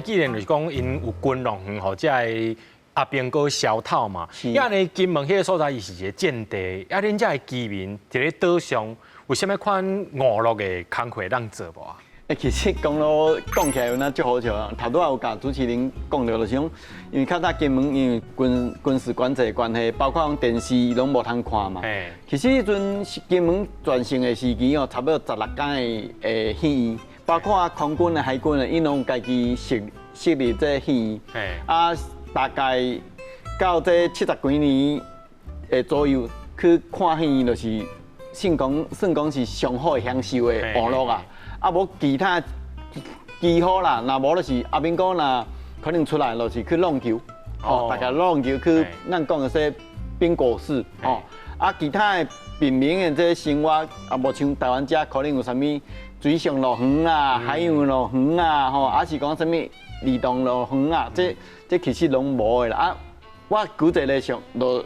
既然就是讲因有军容远吼，即个阿兵哥消套嘛，因为金门迄个所在伊是一个战地，啊，恁遮个居民伫咧岛上，有啥物款娱乐的工课当做无啊？其实讲咯，讲起来有那足好笑啊！头拄也有甲主持人讲到，就是讲，因为较早金门因为军事管制的关系，包括讲电视拢无通看嘛。其实迄阵金门全盛的时期哦，差不多16间的戏院，包括空军的、海军的，因拢有家己设立这戏院。啊，大概到这70几年的左右去看戏院，就是算讲是上好享受的娱乐啊。啊，无其他几好啦，若无就是阿兵哥若可能出来就是去浪球，哦，大家浪球去咱讲的说冰果室，哦，啊，其他的平民的这生活，啊，无像台湾遮可能有啥物水上乐园啊、海洋乐园啊，吼，啊是讲啥物儿童乐园啊，这其实拢无的啦。啊，我举一个例上就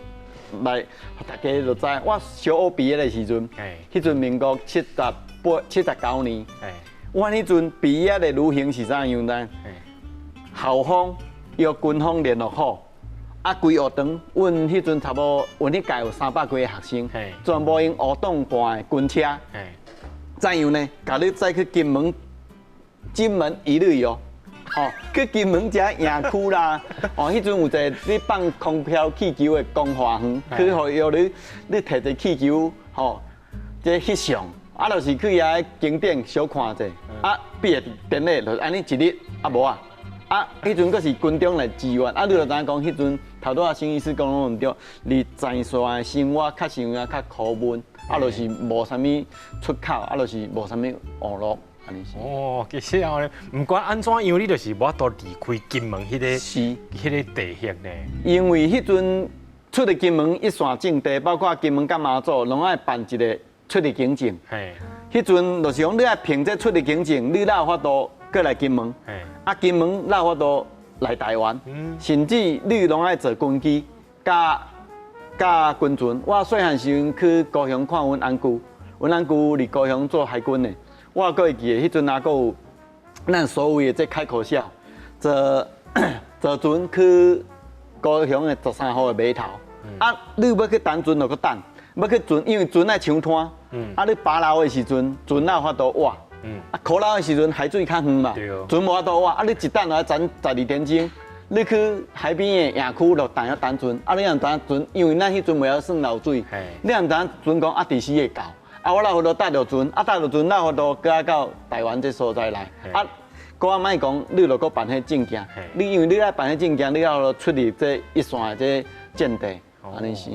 来，大家就知，我小学毕业的时阵，迄阵民国79年，我迄阵毕业的旅行是怎样呢？校方约军方联络好，啊，规学堂，阮迄阵差不多，阮迄届有300几个学生，全部用学堂办的军车，怎样呢？甲你载去金门一日游，哦，去金门遮营区啦，哦，迄阵有一个你放空飘气球的光华园，去互邀你摕一气球，吼，这翕相。啊，就是去遐景点小看者，啊，毕业典礼就安尼一日，啊无啊，啊，迄阵阁是军中来支援，啊，你就知影讲，迄阵头拄啊，沈医师讲拢唔对，离前线的生活较像啊较苦闷，啊，就是无啥物出口，啊，就是无啥物娱乐，安尼是。哦，其实啊，唔管安怎样，你就是无法度离开金门迄个地域呢。因为迄阵出入金门一线政地，包括金门甲马祖，拢爱办一个。出入境证，迄阵就是讲你爱凭这出入境证，你哪有法度过来金门？啊，金门哪有法度来台湾？甚至你拢爱坐军机，甲军船。我细汉时阵去高雄看阮安姑，阮安姑伫高雄做海军的，我阁会记得迄阵还阁有咱所谓的这开口笑，坐船去高雄的13号的码头，啊，你要去等船就去等。要去船，因为船爱抢滩，啊，你爬楼的时阵，船哪有法度活？啊，靠楼的时阵海水较远嘛，船无法度活，啊，你一等来等12点钟，你去海边的营区就等船，啊，你也唔知船，因为咱迄阵袂晓算流水，你也唔知船讲第4个到，啊，我哪有法度带着船，啊，带着船哪有法度过到台湾这所在来，啊，搁啊莫讲，你就搁办迄证件，你因为你爱办迄证件，你要出入这一线的这战地，安尼是。